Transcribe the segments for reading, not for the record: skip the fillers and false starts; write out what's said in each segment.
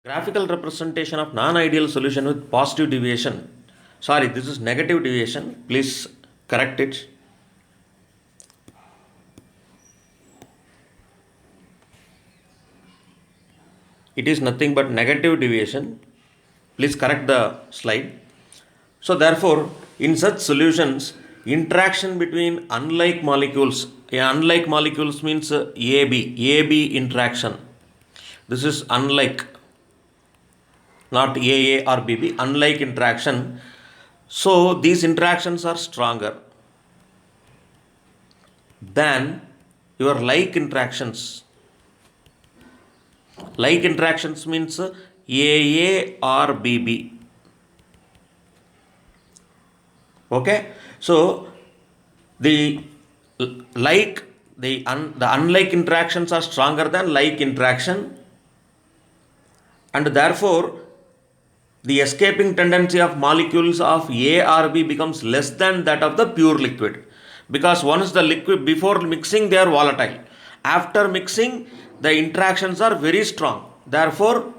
Graphical representation of non-ideal solution with positive deviation. Sorry, this is negative deviation. Please correct it. It is nothing but negative deviation. Please correct the slide. So therefore, in such solutions, interaction between unlike molecules, unlike molecules means AB interaction. This is unlike, not AA or BB, unlike interaction. So these interactions are stronger than your like interactions. Like interactions means AA or BB. Okay, so the unlike interactions are stronger than like interaction, and therefore the escaping tendency of molecules of A or B becomes less than that of the pure liquid, because once the liquid, before mixing they are volatile, after mixing the interactions are very strong, therefore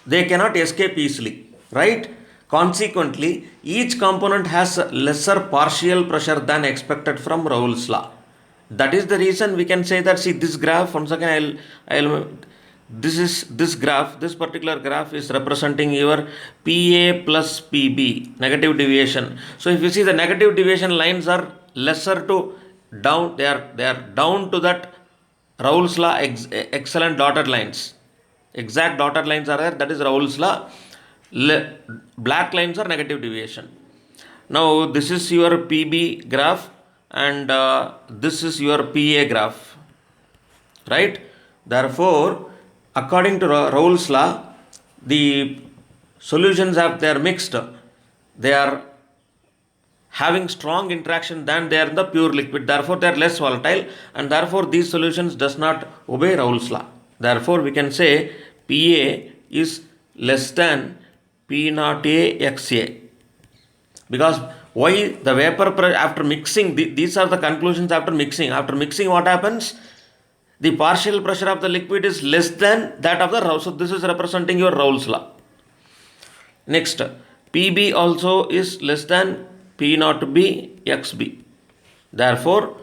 they cannot escape easily, right? Consequently, each component has lesser partial pressure than expected from Raoult's law. That is the reason we can say that, see this graph, once again this graph, this particular graph is representing your PA plus PB, negative deviation. So if you see, the negative deviation lines are lesser to down, they are down to that Raoult's law excellent dotted lines. Exact dotted lines are there, that is Raoult's law. Black lines are negative deviation. Now this is your PB graph and this is your PA graph, right? Therefore, according to Raoult's law, the solutions, they are mixed, they are having strong interaction than they are in the pure liquid, therefore they are less volatile, and therefore these solutions does not obey Raoult's law. Therefore we can say PA is less than P naught A XA. Because why? The vapor pressure after mixing, these are the conclusions after mixing. After mixing, what happens? The partial pressure of the liquid is less than that of the Raoult. So this is representing your Raoult's law. Next, PB also is less than P naught B XB. Therefore,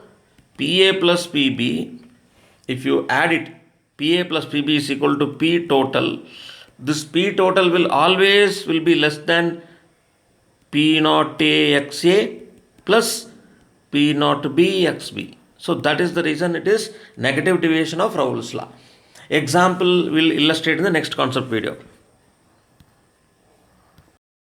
PA plus PB, if you add it, PA plus PB is equal to P total. This P total will always be less than P naught A XA plus P naught B XB. So that is the reason it is negative deviation of Raoult's law. Example will illustrate in the next concept video.